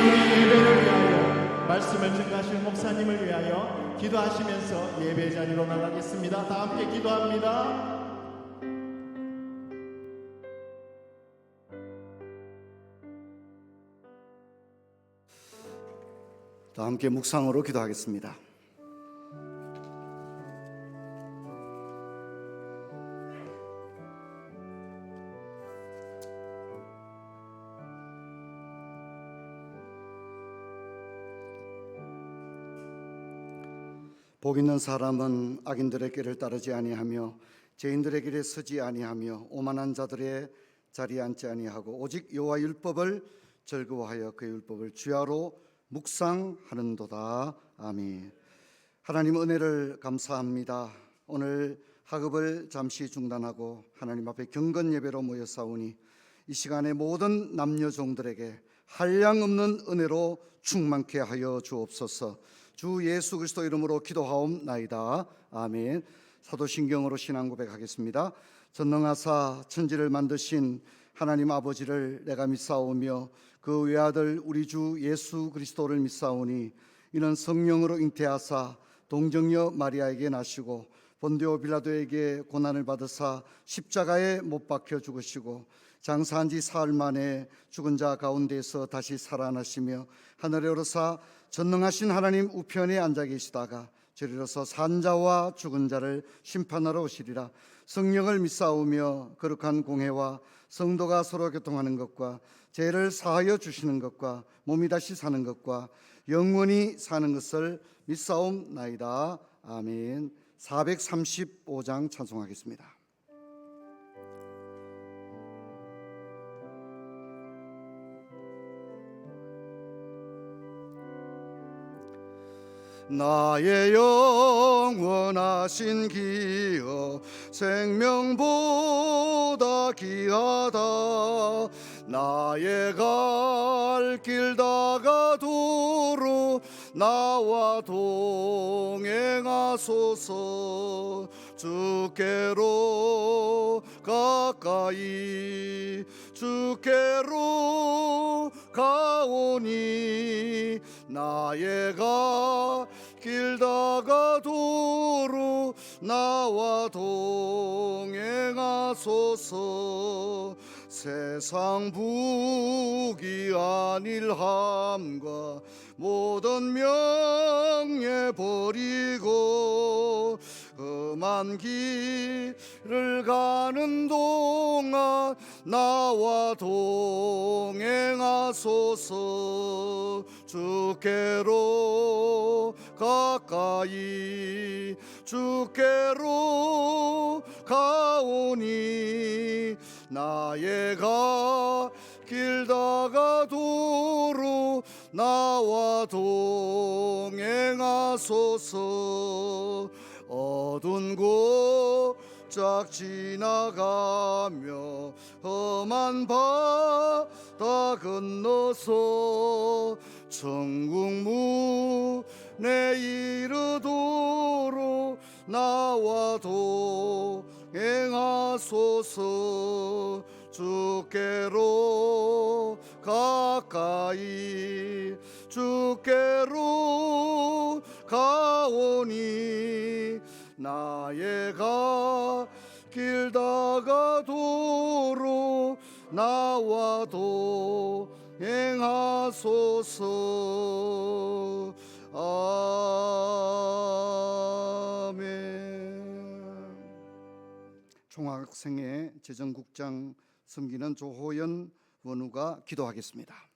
우리 예배를 위하여 말씀을 증거하실 목사님을 위하여 기도하시면서 예배 자리로 나가겠습니다. 다 함께 기도합니다. 다 함께 묵상으로 기도하겠습니다. 복 있는 사람은 악인들의 길을 따르지 아니하며 죄인들의 길에 서지 아니하며 오만한 자들의 자리에 앉지 아니하고 오직 여호와 율법을 즐거워하여 그의 율법을 주야로 묵상하는도다. 아멘. 하나님 은혜를 감사합니다. 오늘 학업을 잠시 중단하고 하나님 앞에 경건 예배로 모여싸우니 이 시간에 모든 남녀 종들에게 한량없는 은혜로 충만케 하여 주옵소서. 주 예수 그리스도 이름으로 기도하옵나이다. 아멘. 사도신경으로 신앙 고백하겠습니다. 전능하사 천지를 만드신 하나님 아버지를 내가 믿사오며 그 외아들 우리 주 예수 그리스도를 믿사오니 이는 성령으로 잉태하사 동정녀 마리아에게 나시고 본디오 빌라도에게 고난을 받으사 십자가에 못 박혀 죽으시고 장사한 지 사흘 만에 죽은 자 가운데서 다시 살아나시며 하늘에 오르사 전능하신 하나님 우편에 앉아 계시다가 저리로서 산 자와 죽은 자를 심판하러 오시리라. 성령을 믿사오며 거룩한 공회와 성도가 서로 교통하는 것과 죄를 사하여 주시는 것과 몸이 다시 사는 것과 영원히 사는 것을 믿사옵나이다. 아멘. 435장 찬송하겠습니다. 나의 영원하신 기여 생명보다 귀하다. 나의 갈 길 다가도록 나와 동행하소서. 주께로 가까이 주께로 가오니 나의 길 다가도록 나와 동행하소서. 세상 부귀 안일함과 모든 명예 버리고 험한 길을 가는 동안 나와 동행하소서. 주께로 가까이 주께로 가오니 나의 길 다가도록 나와 동행하소서. 어두운 곳짝 지나가며 험한 바다 건너서 천국 문에 이르도록 나와 동행하소서. 주께로 가까이 주께로 가오니 나의 길 다가도록 나와도 행하소서. 아멘. 총학생회 재정국장 섬기는 조호연 원우가 기도하겠습니다.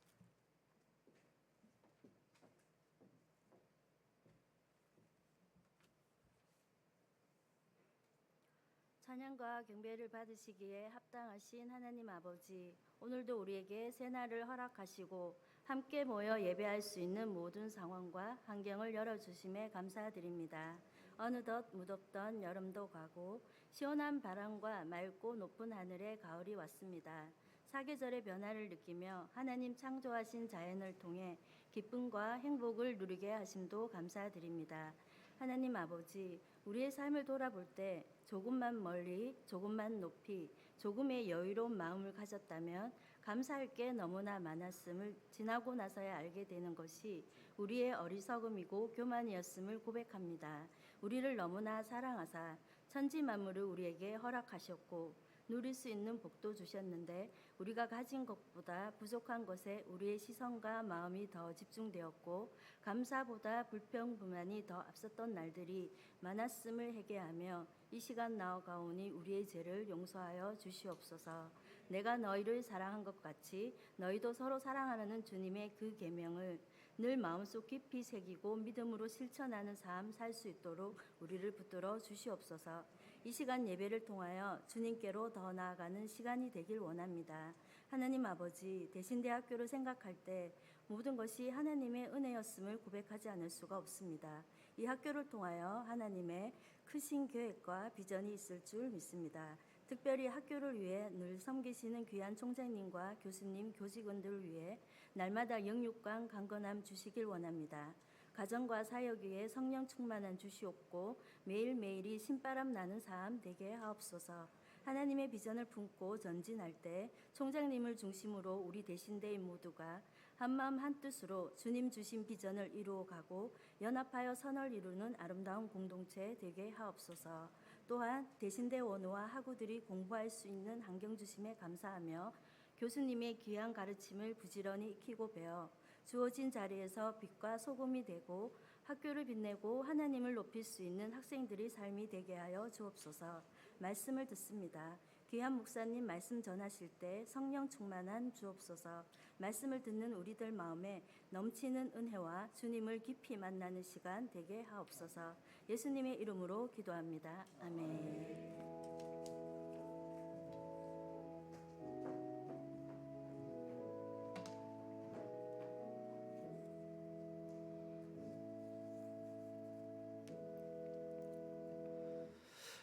찬양과 경배를 받으시기에 합당하신 하나님 아버지, 오늘도 우리에게 새날을 허락하시고 함께 모여 예배할 수 있는 모든 상황과 환경을 열어주심에 감사드립니다. 어느덧 무덥던 여름도 가고 시원한 바람과 맑고 높은 하늘에 가을이 왔습니다. 사계절의 변화를 느끼며 하나님 창조하신 자연을 통해 기쁨과 행복을 누리게 하심도 감사드립니다. 하나님 아버지, 우리의 삶을 돌아볼 때 조금만 멀리, 조금만 높이, 조금의 여유로운 마음을 가졌다면 감사할 게 너무나 많았음을 지나고 나서야 알게 되는 것이 우리의 어리석음이고 교만이었음을 고백합니다. 우리를 너무나 사랑하사 천지 만물을 우리에게 허락하셨고 누릴 수 있는 복도 주셨는데 우리가 가진 것보다 부족한 것에 우리의 시선과 마음이 더 집중되었고 감사보다 불평 불만이 더 앞섰던 날들이 많았음을 회개하며 이 시간 나아가오니 우리의 죄를 용서하여 주시옵소서. 내가 너희를 사랑한 것 같이 너희도 서로 사랑하라는 주님의 그 계명을 늘 마음속 깊이 새기고 믿음으로 실천하는 삶 살 수 있도록 우리를 붙들어 주시옵소서. 이 시간 예배를 통하여 주님께로 더 나아가는 시간이 되길 원합니다. 하나님 아버지, 대신대학교를 생각할 때 모든 것이 하나님의 은혜였음을 고백하지 않을 수가 없습니다. 이 학교를 통하여 하나님의 크신 계획과 비전이 있을 줄 믿습니다. 특별히 학교를 위해 늘 섬기시는 귀한 총장님과 교수님, 교직원들을 위해 날마다 영육간 강건함 주시길 원합니다. 가정과 사역 위에 성령 충만한 주시옵고 매일매일이 신바람 나는 삶 되게 하옵소서. 하나님의 비전을 품고 전진할 때 총장님을 중심으로 우리 대신대인 모두가 한마음 한뜻으로 주님 주신 비전을 이루어가고 연합하여 선을 이루는 아름다운 공동체 되게 하옵소서. 또한 대신대 원우와 학우들이 공부할 수 있는 환경 주심에 감사하며 교수님의 귀한 가르침을 부지런히 익히고 배워 주어진 자리에서 빛과 소금이 되고 학교를 빛내고 하나님을 높일 수 있는 학생들이 삶이 되게 하여 주옵소서. 말씀을 듣습니다. 귀한 목사님 말씀 전하실 때 성령 충만한 주옵소서. 말씀을 듣는 우리들 마음에 넘치는 은혜와 주님을 깊이 만나는 시간 되게 하옵소서. 예수님의 이름으로 기도합니다. 아멘.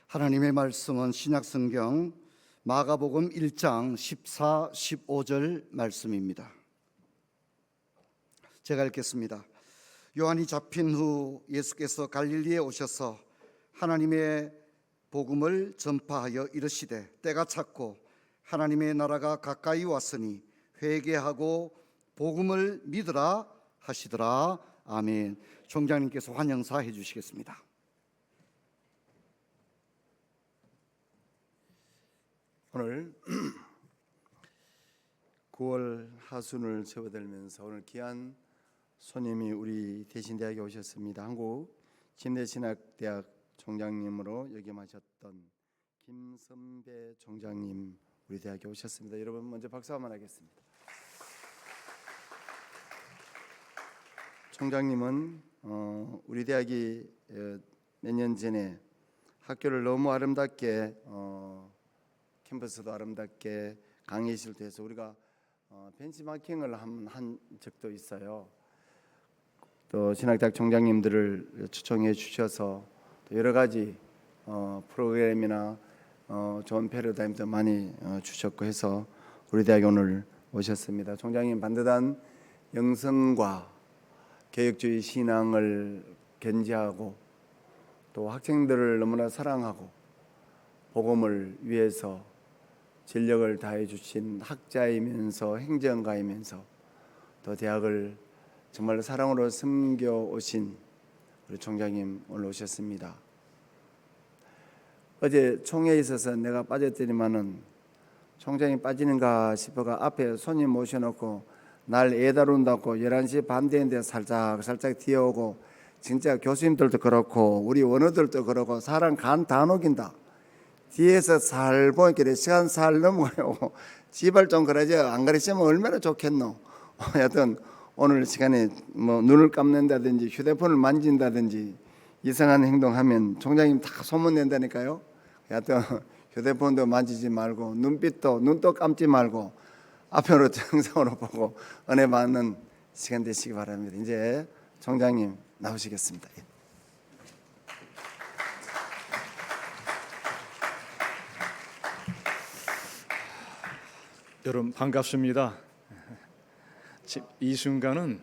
하나님의 말씀은 신약성경 마가복음 1장 14, 15절 말씀입니다. 제가 읽겠습니다. 요한이 잡힌 후 예수께서 갈릴리에 오셔서 하나님의 복음을 전파하여 이르시되 때가 찼고 하나님의 나라가 가까이 왔으니 회개하고 복음을 믿으라 하시더라. 아멘. 총장님께서 환영사 해주시겠습니다. 오늘 9월 하순을 세워들면서 오늘 귀한 손님이 우리 대신대학에 오셨습니다. 한국 침례신학대학 총장님으로 역임하셨던 김선배 총장님 우리 대학에 오셨습니다. 여러분 먼저 박수 한번 하겠습니다. 총장님은 우리 대학이 몇 년 전에 학교를 너무 아름답게 캠퍼스도 아름답게 강의실도 해서 우리가 벤치마킹을 한 적도 있어요. 또 신학대학 총장님들을 초청해 주셔서 또 여러 가지 프로그램이나 좋은 패러다임도 많이 주셨고 해서 우리 대학에 오늘 오셨습니다. 총장님 반듯한 영성과 개혁주의 신앙을 견지하고 또 학생들을 너무나 사랑하고 복음을 위해서 전력을 다해 주신 학자이면서 행정가이면서 또 대학을 정말 사랑으로 섬겨 오신 우리 총장님 오늘 오셨습니다. 어제 총회에 있어서 내가 빠졌더니만은 총장이 빠지는가 싶어가 앞에 손님 모셔놓고 날 애다룬다고 11시 반 되는데 살짝 뛰어오고, 진짜 교수님들도 그렇고 우리 원어들도 그렇고 사람 간 다 녹인다. 뒤에서 살 보니까 시간 살 넘어가요. 지발 좀 그러죠. 안 그러시면 얼마나 좋겠노. 하여튼 오늘 시간에 뭐 눈을 감는다든지 휴대폰을 만진다든지 이상한 행동하면 총장님 다 소문낸다니까요. 하여튼 휴대폰도 만지지 말고 눈도 감지 말고 앞으로 정상으로 보고 은혜 받는 시간 되시기 바랍니다. 이제 총장님 나오시겠습니다. 여러분 반갑습니다. 이 순간은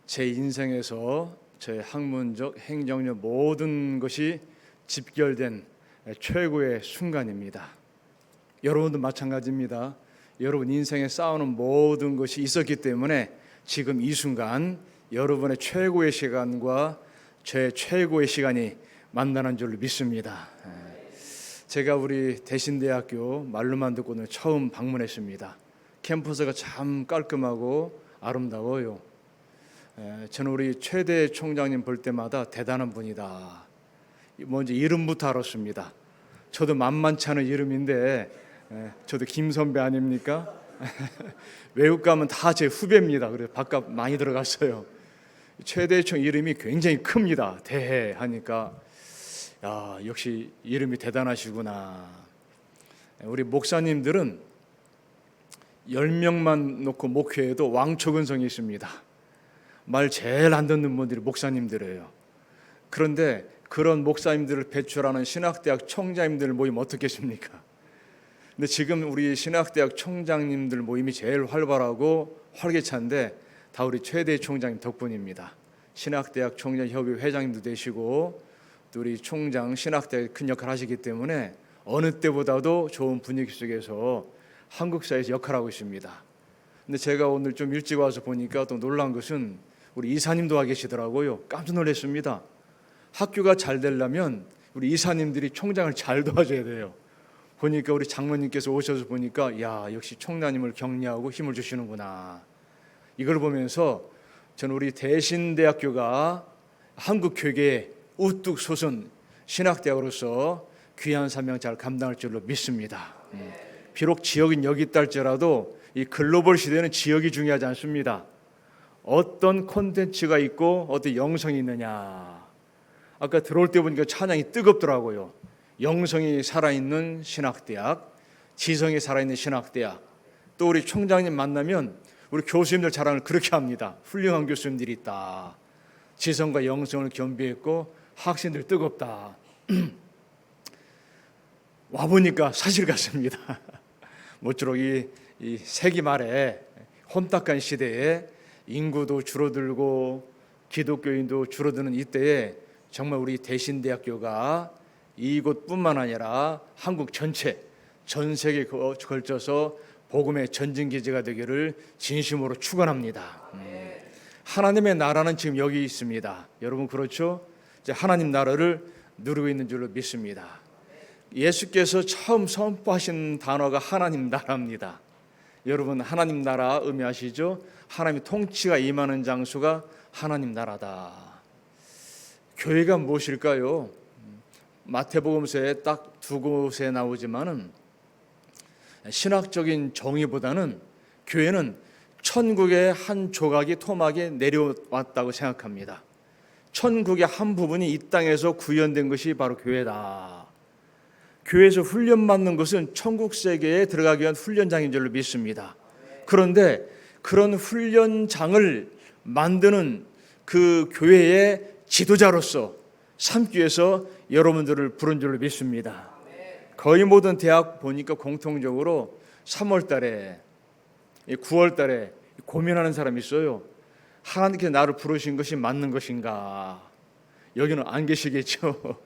제 인생에서 제 학문적, 행정적 모든 것이 집결된 최고의 순간입니다. 여러분도 마찬가지입니다. 여러분 인생에 쌓아놓은 모든 것이 있었기 때문에 지금 이 순간 여러분의 최고의 시간과 제 최고의 시간이 만나는 줄 믿습니다. 제가 우리 대신대학교 말로만 듣고는 처음 방문했습니다. 캠퍼스가 참 깔끔하고 아름다워요. 저는 우리 최대 총장님 볼 때마다 대단한 분이다. 먼저 이름부터 알았습니다. 저도 만만치 않은 이름인데 저도 김 선배 아닙니까? 외국 가면 다 제 후배입니다. 그래서 밥값 많이 들어갔어요. 최대총 이름이 굉장히 큽니다. 대해 하니까 야, 역시 이름이 대단하시구나. 우리 목사님들은 10명만 놓고 목회해도 왕초근성이 있습니다. 말 제일 안 듣는 분들이 목사님들이에요. 그런데 그런 목사님들을 배출하는 신학대학 총장님들 모임 어떻겠습니까? 근데 지금 우리 신학대학 총장님들 모임이 제일 활발하고 활기찬데 다 우리 최대 총장님 덕분입니다. 신학대학 총장협의 회장님도 되시고 또 우리 총장 신학대학 큰 역할을 하시기 때문에 어느 때보다도 좋은 분위기 속에서 한국 사회에서 역할하고 있습니다. 근데 제가 오늘 좀 일찍 와서 보니까 또 놀란 것은 우리 이사님도 와 계시더라고요. 깜짝 놀랐습니다. 학교가 잘 되려면 우리 이사님들이 총장을 잘 도와줘야 돼요. 보니까 우리 장로님께서 오셔서 보니까 야, 역시 총장님을 격려하고 힘을 주시는구나. 이걸 보면서 저는 우리 대신대학교가 한국 교계에 우뚝 솟은 신학대학으로서 귀한 사명 잘 감당할 줄로 믿습니다. 비록 지역은 여기 있다 할지라도 이 글로벌 시대는 지역이 중요하지 않습니다. 어떤 콘텐츠가 있고 어떤 영성이 있느냐. 아까 들어올 때 보니까 찬양이 뜨겁더라고요. 영성이 살아있는 신학대학, 지성이 살아있는 신학대학. 또 우리 총장님 만나면 우리 교수님들 자랑을 그렇게 합니다. 훌륭한 교수님들이 있다. 지성과 영성을 겸비했고 학생들 뜨겁다. 와보니까 사실 같습니다. 모쪼록 이 세기 말에 혼탁한 시대에 인구도 줄어들고 기독교인도 줄어드는 이때에 정말 우리 대신대학교가 이곳뿐만 아니라 한국 전체, 전 세계에 걸쳐서 복음의 전진기지가 되기를 진심으로 축원합니다. 하나님의 나라는 지금 여기 있습니다. 여러분 그렇죠? 이제 하나님 나라를 누리고 있는 줄로 믿습니다. 예수께서 처음 선포하신 단어가 하나님 나라입니다. 여러분 하나님 나라 의미하시죠? 하나님의 통치가 임하는 장소가 하나님 나라다. 교회가 무엇일까요? 마태복음서에 딱 두 곳에 나오지만은 신학적인 정의보다는 교회는 천국의 한 조각이 토막에 내려왔다고 생각합니다. 천국의 한 부분이 이 땅에서 구현된 것이 바로 교회다. 교회에서 훈련받는 것은 천국 세계에 들어가기 위한 훈련장인 줄로 믿습니다. 그런데 그런 훈련장을 만드는 그 교회의 지도자로서 삼기 위해서 여러분들을 부른 줄로 믿습니다. 거의 모든 대학 보니까 공통적으로 3월 달에 9월 달에 고민하는 사람이 있어요. 하나님께서 나를 부르신 것이 맞는 것인가? 여기는 안 계시겠죠.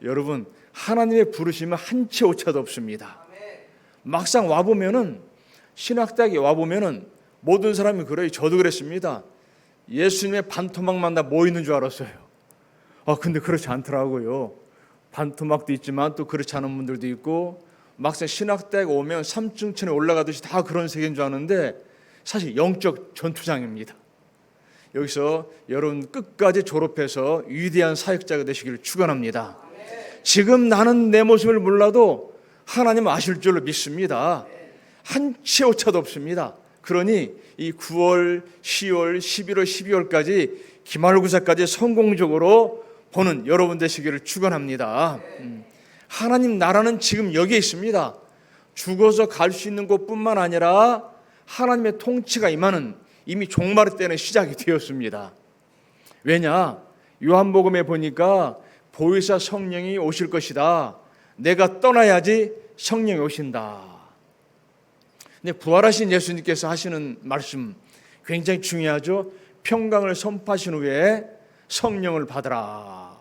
여러분 하나님의 부르심은 한 채 오차도 없습니다. 막상 와보면은 신학대학에 와보면은 모든 사람이 그래요. 저도 그랬습니다. 예수님의 반토막만 다 모이는 줄 알았어요. 근데 그렇지 않더라고요. 반토막도 있지만 또 그렇지 않은 분들도 있고, 막상 신학대학에 오면 3층천에 올라가듯이 다 그런 세계인 줄 아는데 사실 영적 전투장입니다. 여기서 여러분 끝까지 졸업해서 위대한 사역자가 되시기를 축원합니다. 지금 나는 내 모습을 몰라도 하나님 아실 줄로 믿습니다. 한 채 오차도 없습니다. 그러니 이 9월, 10월, 11월, 12월까지 기말고사까지 성공적으로 보는 여러분 되시기를 축원합니다. 하나님 나라는 지금 여기에 있습니다. 죽어서 갈 수 있는 곳뿐만 아니라 하나님의 통치가 임하는 이미 종말의 때는 시작이 되었습니다. 왜냐? 요한복음에 보니까 보혜사 성령이 오실 것이다. 내가 떠나야지 성령이 오신다. 근데 부활하신 예수님께서 하시는 말씀 굉장히 중요하죠. 평강을 선포하신 후에 성령을 받으라.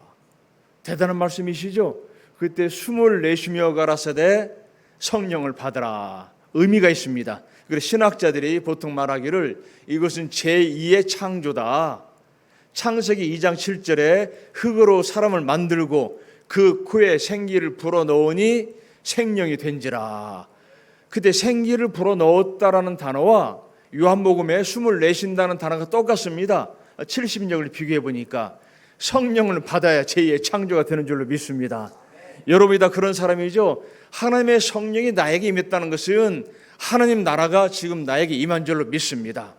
대단한 말씀이시죠. 그때 숨을 내쉬며 가라사대 성령을 받으라. 의미가 있습니다. 그래서 신학자들이 보통 말하기를 이것은 제2의 창조다. 창세기 2장 7절에 흙으로 사람을 만들고 그 코에 생기를 불어넣으니 생명이 된지라. 그때 생기를 불어넣었다라는 단어와 요한복음에 숨을 내쉰다는 단어가 똑같습니다. 70년을 비교해 보니까 성령을 받아야 제2의 창조가 되는 줄로 믿습니다. 여러분이 다 그런 사람이죠. 하나님의 성령이 나에게 임했다는 것은 하나님 나라가 지금 나에게 임한 줄로 믿습니다.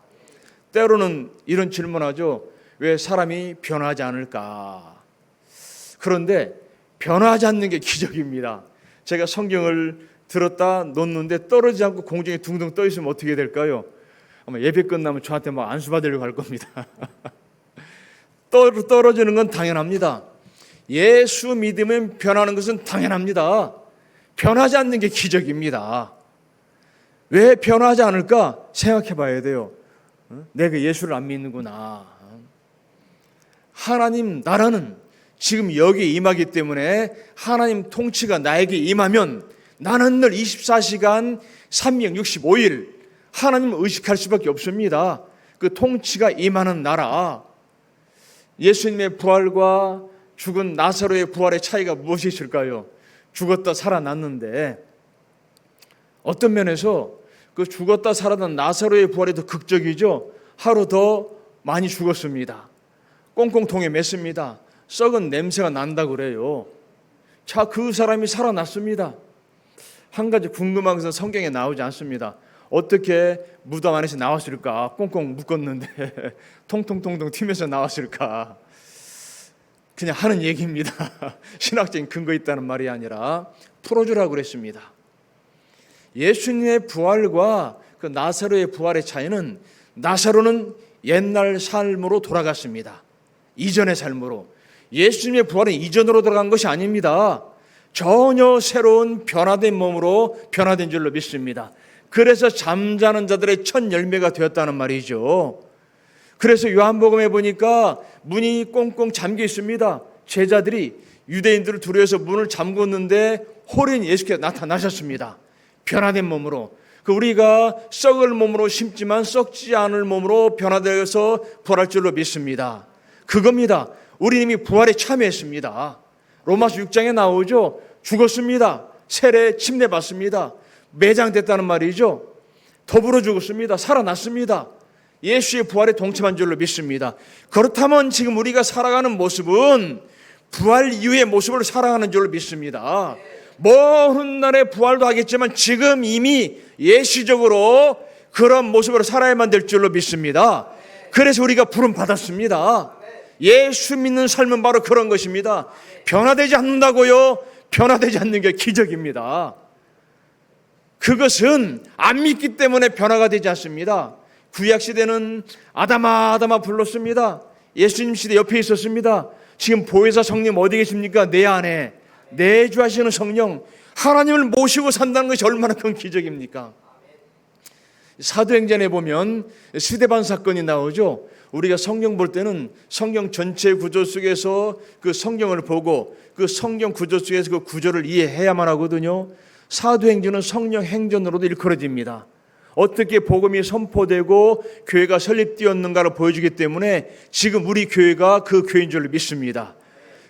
때로는 이런 질문하죠. 왜 사람이 변하지 않을까? 그런데 변하지 않는 게 기적입니다. 제가 성경을 들었다 놓는데 떨어지지 않고 공중에 둥둥 떠 있으면 어떻게 될까요? 아마 예배 끝나면 저한테 막 안수 받으려고 할 겁니다. 떨어지는 건 당연합니다. 예수 믿으면 변하는 것은 당연합니다. 변하지 않는 게 기적입니다. 왜 변하지 않을까 생각해 봐야 돼요. 내가 예수를 안 믿는구나. 하나님 나라는 지금 여기에 임하기 때문에 하나님 통치가 나에게 임하면 나는 늘 24시간 365일 하나님을 의식할 수밖에 없습니다. 그 통치가 임하는 나라. 예수님의 부활과 죽은 나사로의 부활의 차이가 무엇이 있을까요? 죽었다 살아났는데 어떤 면에서 그 죽었다 살아난 나사로의 부활이 더 극적이죠. 하루 더 많이 죽었습니다. 꽁꽁통에 맸습니다. 썩은 냄새가 난다고 그래요. 자, 그 사람이 살아났습니다. 한 가지 궁금한 것은 성경에 나오지 않습니다. 어떻게 무덤 안에서 나왔을까? 꽁꽁 묶었는데 통통통통 튀면서 나왔을까? 그냥 하는 얘기입니다. 신학적인 근거 있다는 말이 아니라 풀어주라고 그랬습니다. 예수님의 부활과 그 나사로의 부활의 차이는 나사로는 옛날 삶으로 돌아갔습니다. 이전의 삶으로. 예수님의 부활은 이전으로 돌아간 것이 아닙니다. 전혀 새로운 변화된 몸으로 변화된 줄로 믿습니다. 그래서 잠자는 자들의 첫 열매가 되었다는 말이죠. 그래서 요한복음에 보니까 문이 꽁꽁 잠겨 있습니다. 제자들이 유대인들을 두려워서 문을 잠궜는데 홀인 예수께서 나타나셨습니다. 변화된 몸으로. 우리가 썩을 몸으로 심지만 썩지 않을 몸으로 변화되어서 부활할 줄로 믿습니다. 그겁니다. 우리 이미 부활에 참여했습니다. 로마서 6장에 나오죠. 죽었습니다. 세례 침례받습니다. 매장됐다는 말이죠. 더불어 죽었습니다. 살아났습니다. 예수의 부활에 동참한 줄로 믿습니다. 그렇다면 지금 우리가 살아가는 모습은 부활 이후의 모습을 살아가는 줄로 믿습니다. 먼 날에 부활도 하겠지만 지금 이미 예시적으로 그런 모습으로 살아야만 될 줄로 믿습니다. 그래서 우리가 부름 받았습니다. 예수 믿는 삶은 바로 그런 것입니다. 변화되지 않는다고요? 변화되지 않는 게 기적입니다. 그것은 안 믿기 때문에 변화가 되지 않습니다. 구약시대는 아담아 아담아 불렀습니다. 예수님 시대 옆에 있었습니다. 지금 보혜사 성령 어디 계십니까? 내 안에 내주하시는 성령, 하나님을 모시고 산다는 것이 얼마나 큰 기적입니까? 사도행전에 보면 스데반 사건이 나오죠. 우리가 성경 볼 때는 성경 전체 구조 속에서 그 성경을 보고 그 성경 구조 속에서 그 구조를 이해해야만 하거든요. 사도행전은 성령 행전으로도 일컬어집니다. 어떻게 복음이 선포되고 교회가 설립되었는가를 보여주기 때문에 지금 우리 교회가 그 교회인 줄 믿습니다.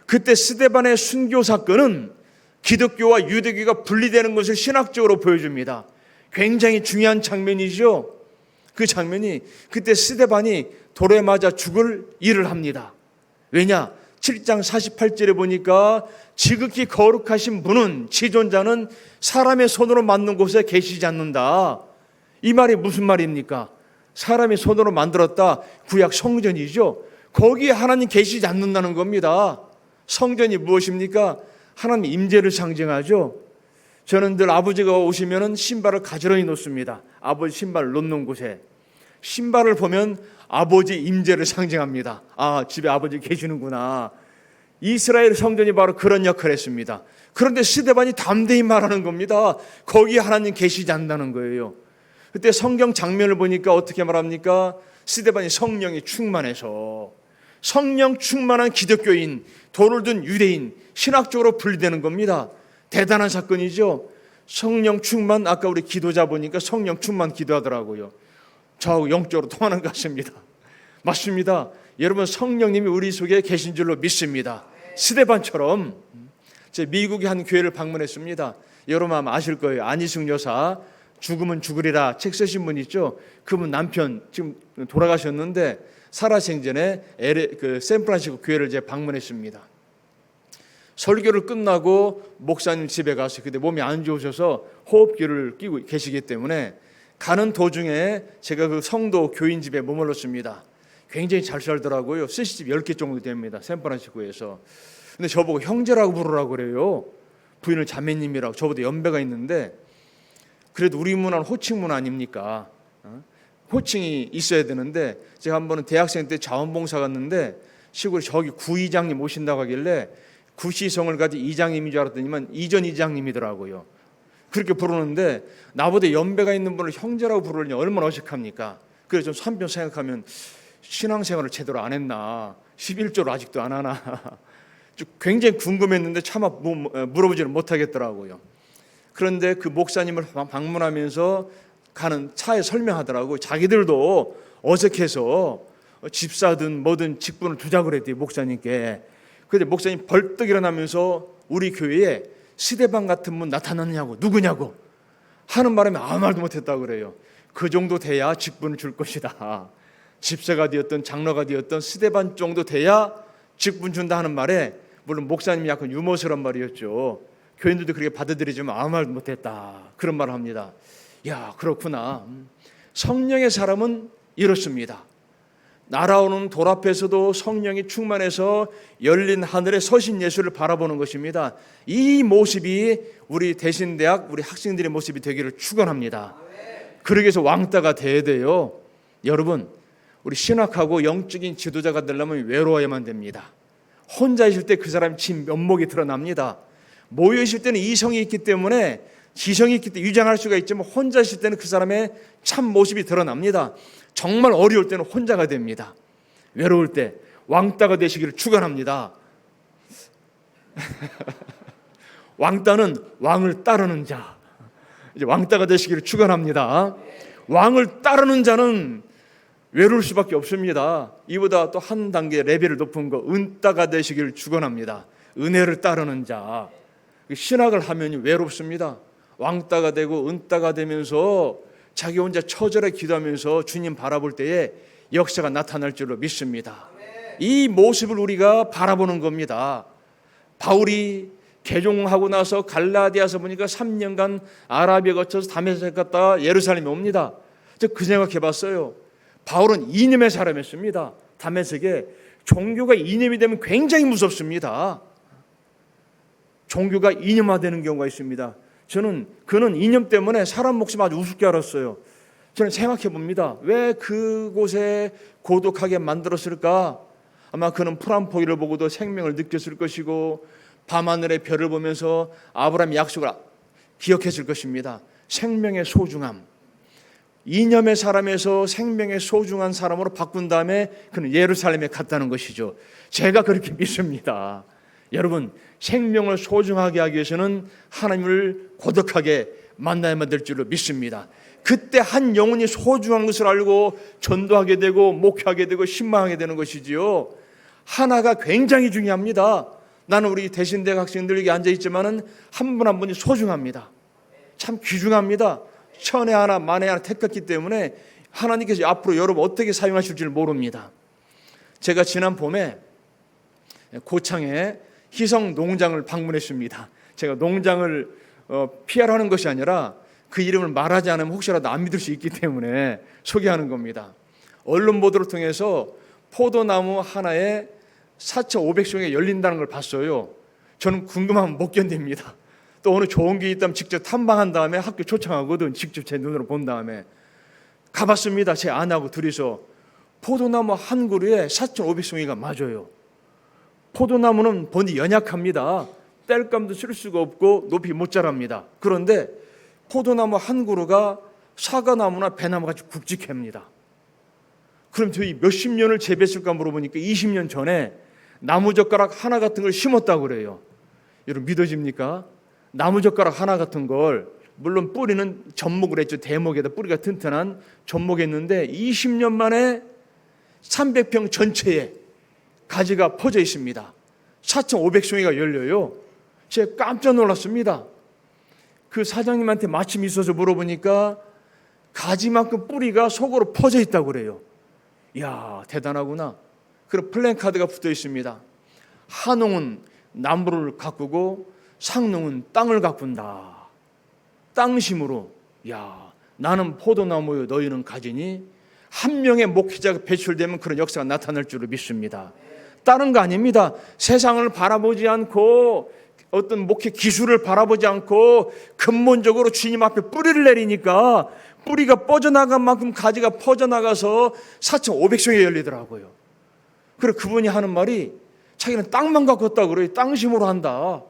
그때 스데반의 순교 사건은 기독교와 유대교가 분리되는 것을 신학적으로 보여줍니다. 굉장히 중요한 장면이죠. 그 장면이 그때 스데반이 돌에 맞아 죽을 일을 합니다. 왜냐? 7장 48절에 보니까 지극히 거룩하신 분은 지존자는 사람의 손으로 만든 곳에 계시지 않는다. 이 말이 무슨 말입니까? 사람이 손으로 만들었다. 구약 성전이죠. 거기에 하나님 계시지 않는다는 겁니다. 성전이 무엇입니까? 하나님의 임재를 상징하죠. 저는 늘 아버지가 오시면 신발을 가지런히 놓습니다. 아버지 신발을 놓는 곳에. 신발을 보면 아버지 임재를 상징합니다. 아, 집에 아버지 계시는구나. 이스라엘 성전이 바로 그런 역할을 했습니다. 그런데 스데반이 담대히 말하는 겁니다. 거기에 하나님 계시지 않는다는 거예요. 그때 성경 장면을 보니까 어떻게 말합니까? 스데반이 성령이 충만해서 성령 충만한 기독교인, 돌을 든 유대인, 신학적으로 분리되는 겁니다. 대단한 사건이죠. 성령 충만, 아까 우리 기도자 보니까 성령 충만 기도하더라고요. 저하고 영적으로 통하는 것 같습니다. 맞습니다. 여러분, 성령님이 우리 속에 계신 줄로 믿습니다. 스데반처럼. 제가 미국의 한 교회를 방문했습니다. 여러분 아마 아실 거예요. 안희숙 여사 죽으면 죽으리라 책 쓰신 분 있죠. 그분 남편 지금 돌아가셨는데 살아생전에 샌프란시스코 교회를 제가 방문했습니다. 설교를 끝나고 목사님 집에 가서 그때 몸이 안 좋으셔서 호흡기를 끼고 계시기 때문에 가는 도중에 제가 그 성도 교인 집에 머물렀습니다. 굉장히 잘 살더라고요. 스시집 10개 정도 됩니다. 샌프란시스코에서. 근데 저보고 형제라고 부르라고 그래요. 부인을 자매님이라고. 저보다 연배가 있는데 그래도 우리 문화는 호칭 문화 아닙니까? 호칭이 있어야 되는데 제가 한 번은 대학생 때 자원봉사 갔는데 시골에 저기 구이장님 오신다고 하길래 구시성을 가진 이장님인 줄 알았더니만 이전 이장님이더라고요. 그렇게 부르는데 나보다 연배가 있는 분을 형제라고 부르니 얼마나 어색합니까? 그래서 좀 한편 생각하면 신앙생활을 제대로 안 했나, 11조를 아직도 안 하나 굉장히 궁금했는데 차마 물어보지는 못하겠더라고요. 그런데 그 목사님을 방문하면서 가는 차에 설명하더라고요. 자기들도 어색해서 집사든 뭐든 직분을 주자고 그랬대요, 목사님께. 그런데 목사님 벌떡 일어나면서 우리 교회에 스데반 같은 분 나타났냐고, 누구냐고 하는 바람에 아무 말도 못했다고 그래요. 그 정도 돼야 직분을 줄 것이다. 집사가 되었던 장로가 되었던 스데반 정도 돼야 직분 준다 하는 말에, 물론 목사님이 약간 유머스러운 말이었죠. 교인들도 그렇게 받아들이지만 아무 말도 못했다, 그런 말을 합니다. 야, 그렇구나. 성령의 사람은 이렇습니다. 날아오는 돌 앞에서도 성령이 충만해서 열린 하늘의 서신 예수를 바라보는 것입니다. 이 모습이 우리 대신대학 우리 학생들의 모습이 되기를 축원합니다. 그러기 위해서 왕따가 돼야 돼요. 여러분, 우리 신학하고 영적인 지도자가 되려면 외로워야만 됩니다. 혼자 있을 때 그 사람의 진 면목이 드러납니다. 모여 있을 때는 이성이 있기 때문에, 지성이 있기 때문에 위장할 수가 있지만 혼자 있을 때는 그 사람의 참 모습이 드러납니다. 정말 어려울 때는 혼자가 됩니다. 외로울 때 왕따가 되시기를 축원합니다. 왕따는 왕을 따르는 자. 이제 왕따가 되시기를 축원합니다. 왕을 따르는 자는 외로울 수밖에 없습니다. 이보다 또 한 단계 레벨을 높은 거, 은따가 되시기를 축원합니다. 은혜를 따르는 자. 신학을 하면 외롭습니다. 왕따가 되고 은따가 되면서 자기 혼자 처절하게 기도하면서 주님 바라볼 때에 역사가 나타날 줄로 믿습니다. 이 모습을 우리가 바라보는 겁니다. 바울이 개종하고 나서 갈라디아서 보니까 3년간 아라비아 거쳐서 다메섹 갔다가 예루살렘에 옵니다. 그 생각해 봤어요. 바울은 이념의 사람이었습니다. 다메섹에. 종교가 이념이 되면 굉장히 무섭습니다. 종교가 이념화되는 경우가 있습니다. 그는 이념 때문에 사람 목숨 아주 우습게 알았어요. 저는 생각해 봅니다. 왜 그곳에 고독하게 만들었을까? 아마 그는 풀한 포기를 보고도 생명을 느꼈을 것이고, 밤하늘의 별을 보면서 아브라함의 약속을 기억했을 것입니다. 생명의 소중함. 이념의 사람에서 생명의 소중한 사람으로 바꾼 다음에 그는 예루살렘에 갔다는 것이죠. 제가 그렇게 믿습니다. 여러분, 생명을 소중하게 하기 위해서는 하나님을 고독하게 만나야만 될 줄로 믿습니다. 그때 한 영혼이 소중한 것을 알고 전도하게 되고 목회하게 되고 신망하게 되는 것이지요. 하나가 굉장히 중요합니다. 나는 우리 대신대 학생들 여기 앉아있지만은 한 분 한 분이 소중합니다. 참 귀중합니다. 천에 하나 만에 하나 택했기 때문에 하나님께서 앞으로 여러분 어떻게 사용하실지를 모릅니다. 제가 지난 봄에 고창에 희성 농장을 방문했습니다. 제가 농장을 PR하는 것이 아니라 그 이름을 말하지 않으면 혹시라도 안 믿을 수 있기 때문에 소개하는 겁니다. 언론 보도를 통해서 포도나무 하나에 4,500송이가 열린다는 걸 봤어요. 저는 궁금하면 못 견딥니다. 또 어느 좋은 게 있다면 직접 탐방한 다음에 학교 초청하거든. 직접 제 눈으로 본 다음에 가봤습니다. 제 아내하고 둘이서. 포도나무 한 그루에 4,500송이가 맞아요. 포도나무는 본이 연약합니다. 땔감도 쓸 수가 없고 높이 못 자랍니다. 그런데 포도나무 한 그루가 사과나무나 배나무 같이 굵직합니다. 그럼 저희 몇십 년을 재배했을까 물어보니까 20년 전에 나무젓가락 하나 같은 걸 심었다고 그래요. 여러분 믿어집니까? 나무젓가락 하나 같은 걸, 물론 뿌리는 접목을 했죠. 대목에다 뿌리가 튼튼한 접목했는데 20년 만에 300평 전체에 가지가 퍼져 있습니다. 4,500송이가 열려요. 제가 깜짝 놀랐습니다. 그 사장님한테 마침 있어서 물어보니까 가지만큼 뿌리가 속으로 퍼져 있다고 그래요. 이야, 대단하구나. 그런 플랜카드가 붙어 있습니다. 한농은 나무를 가꾸고 상농은 땅을 가꾼다. 땅심으로, 야, 나는 포도나무요 너희는 가지니, 한 명의 목회자가 배출되면 그런 역사가 나타날 줄을 믿습니다. 다른 거 아닙니다. 세상을 바라보지 않고 어떤 목회 기술을 바라보지 않고 근본적으로 주님 앞에 뿌리를 내리니까 뿌리가 뻗어나간 만큼 가지가 퍼져나가서 4,500송이 열리더라고요. 그래서 그분이 하는 말이 자기는 땅만 가꿨다고 그래요. 땅심으로 한다.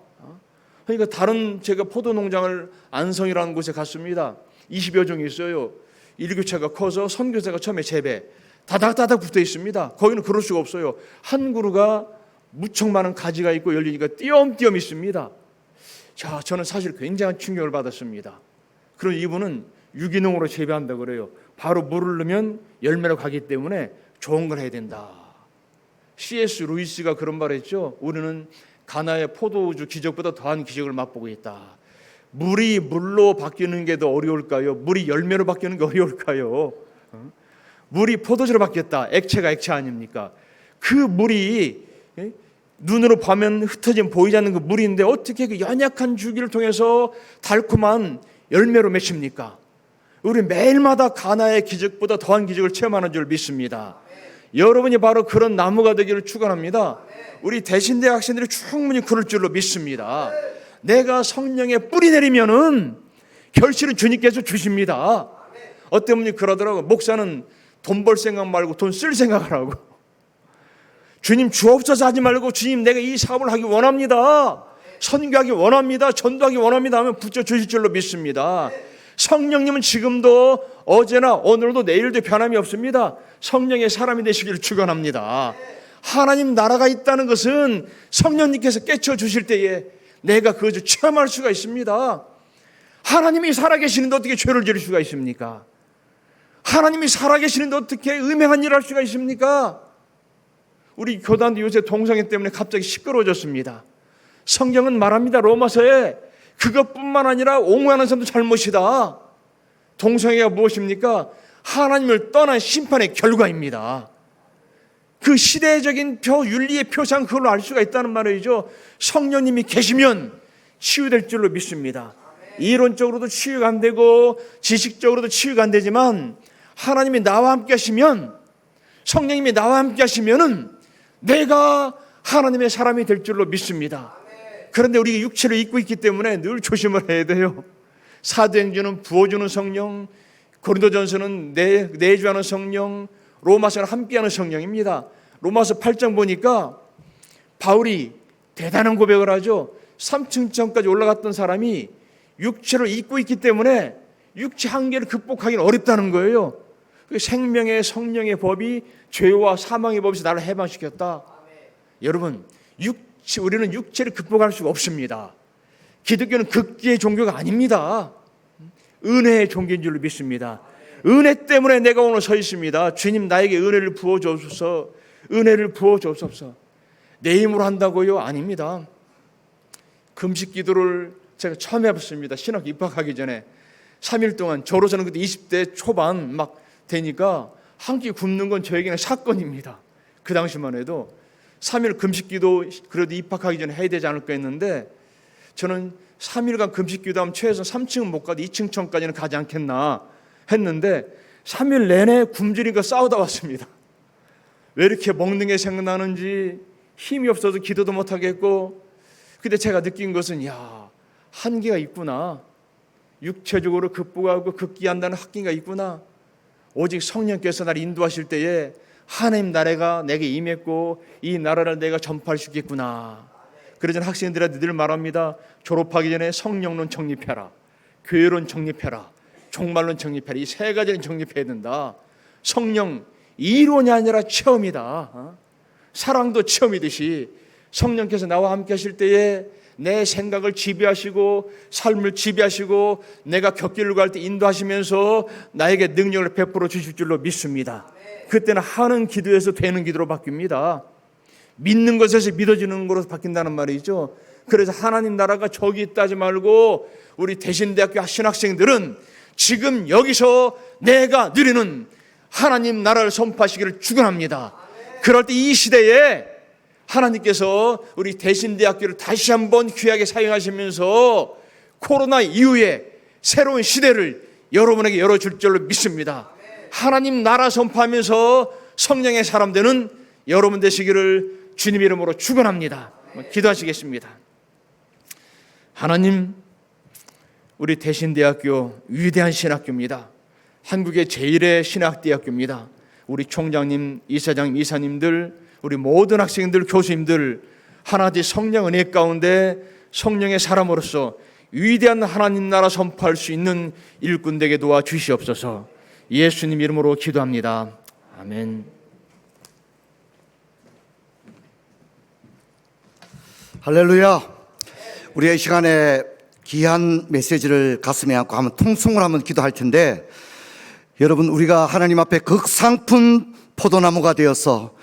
그러니까 다른 제가 포도 농장을 안성이라는 곳에 갔습니다. 20여 종이 있어요. 일교차가 커서 선교사가 처음에 재배 다닥다닥 붙어 있습니다. 거기는 그럴 수가 없어요. 한 그루가 무척 많은 가지가 있고 열리니까 띄엄띄엄 있습니다. 자, 저는 사실 굉장한 충격을 받았습니다. 그럼 이분은 유기농으로 재배한다고 그래요. 바로 물을 넣으면 열매로 가기 때문에 좋은 걸 해야 된다. C.S. 루이스가 그런 말을 했죠. 우리는 가나의 포도주 기적보다 더한 기적을 맛보고 있다. 물이 물로 바뀌는 게 더 어려울까요? 물이 열매로 바뀌는 게 어려울까요? 물이 포도주로 바뀌었다. 액체가 액체 아닙니까? 그 물이 눈으로 보면 흩어지면 보이지 않는 그 물인데 어떻게 그 연약한 주기를 통해서 달콤한 열매로 맺힙니까? 우리 매일마다 가나의 기적보다 더한 기적을 체험하는 줄 믿습니다. 여러분이 바로 그런 나무가 되기를 축원합니다. 우리 대신대 학생들이 충분히 그럴 줄로 믿습니다. 내가 성령에 뿌리 내리면은 결실은 주님께서 주십니다. 어떤 분이 그러더라고요. 목사는 돈 벌 생각 말고 돈 쓸 생각을 하고, 주님 주옵소서 하지 말고 주님 내가 이 사업을 하기 원합니다. 선교하기 원합니다. 전도하기 원합니다 하면 붙여주실 줄로 믿습니다. 성령님은 지금도 어제나 오늘도 내일도 변함이 없습니다. 성령의 사람이 되시기를 축원합니다. 하나님 나라가 있다는 것은 성령님께서 깨쳐주실 때에 내가 그것을 체험할 수가 있습니다. 하나님이 살아계시는데 어떻게 죄를 지을 수가 있습니까? 하나님이 살아계시는데 어떻게 음행한 일을 할 수가 있습니까? 우리 교단도 요새 동성애 때문에 갑자기 시끄러워졌습니다. 성경은 말합니다. 로마서에 그것뿐만 아니라 옹호하는 사람도 잘못이다. 동성애가 무엇입니까? 하나님을 떠난 심판의 결과입니다. 그 시대적인 윤리의 표상, 그걸로 알 수가 있다는 말이죠. 성령님이 계시면 치유될 줄로 믿습니다. 이론적으로도 치유가 안 되고 지식적으로도 치유가 안 되지만 하나님이 나와 함께 하시면, 성령님이 나와 함께 하시면은 내가 하나님의 사람이 될 줄로 믿습니다. 그런데 우리가 육체를 입고 있기 때문에 늘 조심을 해야 돼요. 사도행전은 부어주는 성령, 고린도전서는 내주하는 성령, 로마서는 함께하는 성령입니다. 로마서 8장 보니까 바울이 대단한 고백을 하죠. 3층까지 올라갔던 사람이 육체를 입고 있기 때문에 육체 한계를 극복하기는 어렵다는 거예요. 생명의 성령의 법이 죄와 사망의 법에서 나를 해방시켰다. 여러분, 우리는 육체를 극복할 수가 없습니다. 기독교는 극기의 종교가 아닙니다. 은혜의 종교인 줄로 믿습니다. 은혜 때문에 내가 오늘 서 있습니다. 주님 나에게 은혜를 부어주옵소서. 은혜를 부어주옵소서. 내 힘으로 한다고요? 아닙니다. 금식 기도를 제가 처음 해봤습니다. 신학 입학하기 전에 3일 동안, 저로서는 그때 20대 초반 막 되니까 한 끼 굶는 건 저에게는 사건입니다. 그 당시만 해도 3일 금식 기도 그래도 입학하기 전에 해야 되지 않을까 했는데, 저는 3일간 금식 기도하면 최소 3층은 못 가도 2층 천까지는 가지 않겠나 했는데 3일 내내 굶주리니까 싸우다 왔습니다. 왜 이렇게 먹는 게 생각나는지, 힘이 없어서 기도도 못 하겠고. 근데 제가 느낀 것은, 야, 한계가 있구나. 육체적으로 극복하고 극기한다는 한계가 있구나. 오직 성령께서 나를 인도하실 때에 하나님 나라가 내게 임했고 이 나라를 내가 전파할 수 있겠구나. 그래서 학생들한테 늘 말합니다. 졸업하기 전에 성령론 정립해라, 교회론 정립해라, 종말론 정립해라. 이 세 가지는 정립해야 된다. 성령 이론이 아니라 체험이다. 사랑도 체험이듯이 성령께서 나와 함께 하실 때에 내 생각을 지배하시고 삶을 지배하시고 내가 곁길을 갈 때 인도하시면서 나에게 능력을 베풀어 주실 줄로 믿습니다. 그때는 하는 기도에서 되는 기도로 바뀝니다. 믿는 것에서 믿어지는 것으로 바뀐다는 말이죠. 그래서 하나님 나라가 저기 있다 하지 말고 우리 대신대학교 신학생들은 지금 여기서 내가 누리는 하나님 나라를 선포하시기를 축원합니다. 그럴 때 이 시대에 하나님께서 우리 대신대학교를 다시 한번 귀하게 사용하시면서 코로나 이후에 새로운 시대를 여러분에게 열어줄 줄로 믿습니다. 하나님 나라 선포하면서 성령의 사람 되는 여러분 되시기를 주님 이름으로 축원합니다. 기도하시겠습니다. 하나님, 우리 대신대학교 위대한 신학교입니다. 한국의 제1의 신학대학교입니다. 우리 총장님, 이사장님, 이사님들, 우리 모든 학생들, 교수님들 하나님 성령 은혜 가운데 성령의 사람으로서 위대한 하나님 나라 선포할 수 있는 일꾼 되게 도와주시옵소서. 예수님 이름으로 기도합니다. 아멘. 할렐루야. 우리가 이 시간에 귀한 메시지를 가슴에 안고 한번 통성을 한번 기도할 텐데, 여러분, 우리가 하나님 앞에 극상품 포도나무가 되어서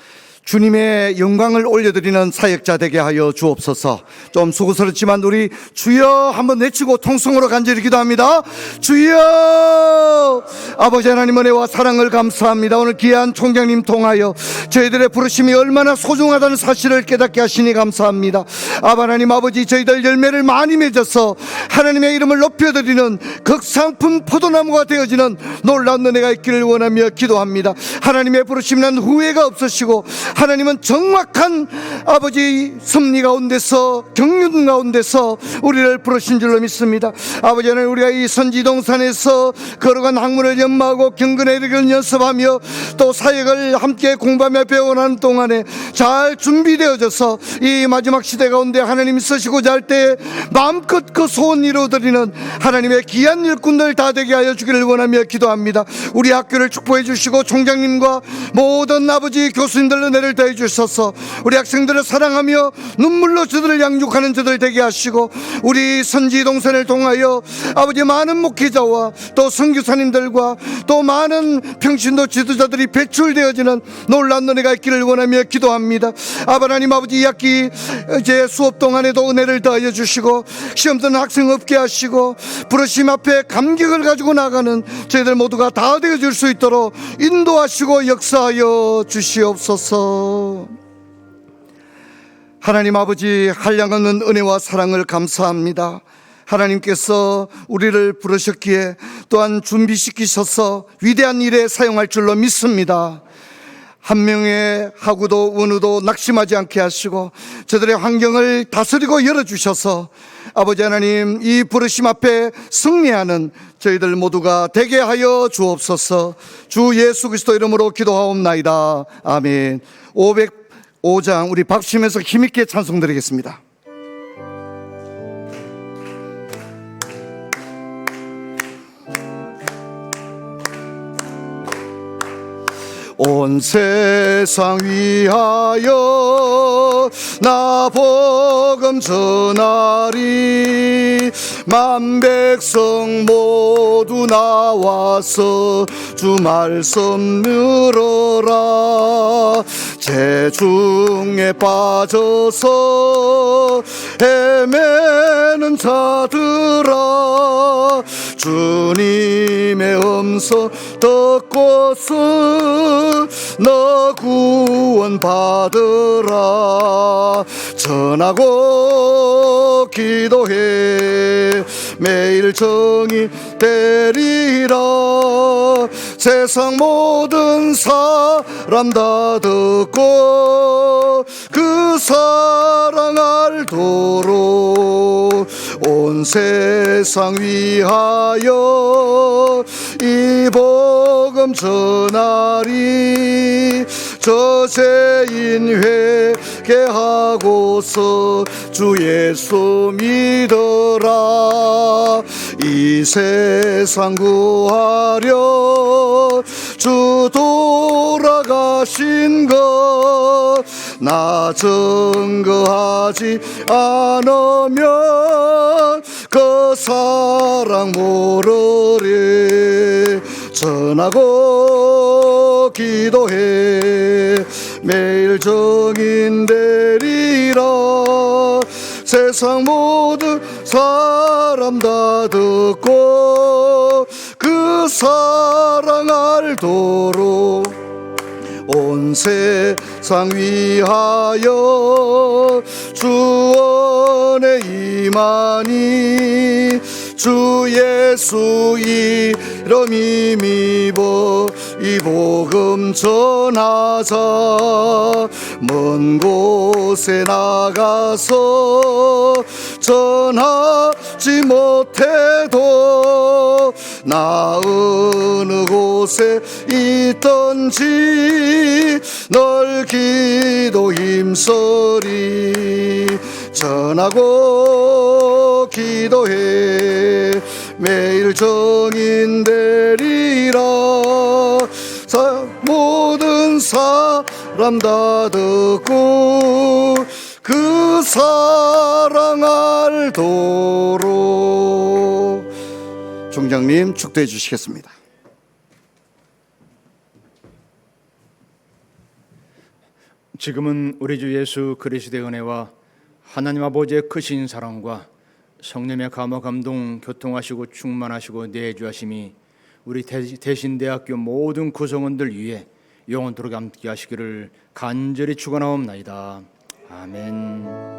주님의 영광을 올려드리는 사역자 되게 하여 주옵소서. 좀 수고스럽지만 우리 주여 한번 외치고 통성으로 간절히 기도합니다. 주여, 아버지 하나님 은혜와 사랑을 감사합니다. 오늘 귀한 총장님 통하여 저희들의 부르심이 얼마나 소중하다는 사실을 깨닫게 하시니 감사합니다. 하나님 아버지, 저희들 열매를 많이 맺어서 하나님의 이름을 높여드리는 극상품 포도나무가 되어지는 놀라운 은혜가 있기를 원하며 기도합니다. 하나님의 부르심은 후회가 없으시고 하나님은 정확한 아버지 섭리 가운데서, 경륜 가운데서 우리를 부르신 줄로 믿습니다. 아버지 하나님, 우리가 이 선지동산에서 걸어간 학문을 연마하고 경건의력을 연습하며 또 사역을 함께 공부하며 배워가는 동안에 잘 준비되어져서 이 마지막 시대 가운데 하나님이 쓰시고자 할 때 마음껏 그 소원 이루어드리는 하나님의 귀한 일꾼들 다 되게 하여 주기를 원하며 기도합니다. 우리 학교를 축복해 주시고 총장님과 모든 아버지 교수님들 은혜를 더해 주셔서 우리 학생들을 사랑하며 눈물로 저들을 양육하는 저들 되게 하시고, 우리 선지동산을 통하여 아버지 많은 목회자와 또 선교사님들과 또 많은 평신도 지도자들이 배출되어지는 놀라운 은혜가 있기를 원하며 기도합니다. 하나님 아버지, 이 학기 이제 수업 동안에도 은혜를 더하여 주시고 시험 듣는 학생 없게 하시고 부르심 앞에 감격을 가지고 나가는 저희들 모두가 다 되어줄 수 있도록 인도하시고 역사하여 주시옵소서. 하나님 아버지, 한량없는 은혜와 사랑을 감사합니다. 하나님께서 우리를 부르셨기에 또한 준비시키셔서 위대한 일에 사용할 줄로 믿습니다. 한 명의 학우도 원우도 낙심하지 않게 하시고 저들의 환경을 다스리고 열어주셔서 아버지 하나님, 이 부르심 앞에 승리하는 저희들 모두가 되게 하여 주옵소서. 주 예수 그리스도 이름으로 기도하옵나이다. 아멘. 505장 우리 박수치면서 힘있게 찬송 드리겠습니다. 온 세상 위하여 나 복음 전하리. 만 백성 모두 나와서 주 말씀 들어라. 재중에 빠져서 헤매는 자들아, 주님의 음성 듣고서 너 구원 받으라. 전하고 기도해 매일 정의 되리라. 세상 모든 사람 다 듣고 그 사랑 알도록 온 세상 위하여 이 복음 전하리. 저 죄인 회개하고서 주 예수 믿어라. 이 세상 구하려 주 돌아가신 것 나 증거하지 않으면 그 사랑 모르리. 전하고 기도해 매일 정인 되리라. 세상 모든 사람 다 듣고 그 사랑 알도록 온 세상 위하여 주원에 임하니. 주 예수 이름 힘입어 이 복음 전하자. 먼 곳에 나가서 전하지 못해도 나 어느 곳에 있든지 널 기도 힘쓰리. 전하고 기도해 매일 정인 되리라. 모든 사람 다 듣고 그 사랑 알도록. 총장님 축도해 주시겠습니다. 지금은 우리 주 예수 그리스도의 은혜와 하나님 아버지의 크신 사랑과 성령의 감화 감동 교통하시고 충만하시고 내주하심이 우리 대신대학교 모든 구성원들 위해 영원토록 함께 하시기를 간절히 축원하옵나이다. 아멘.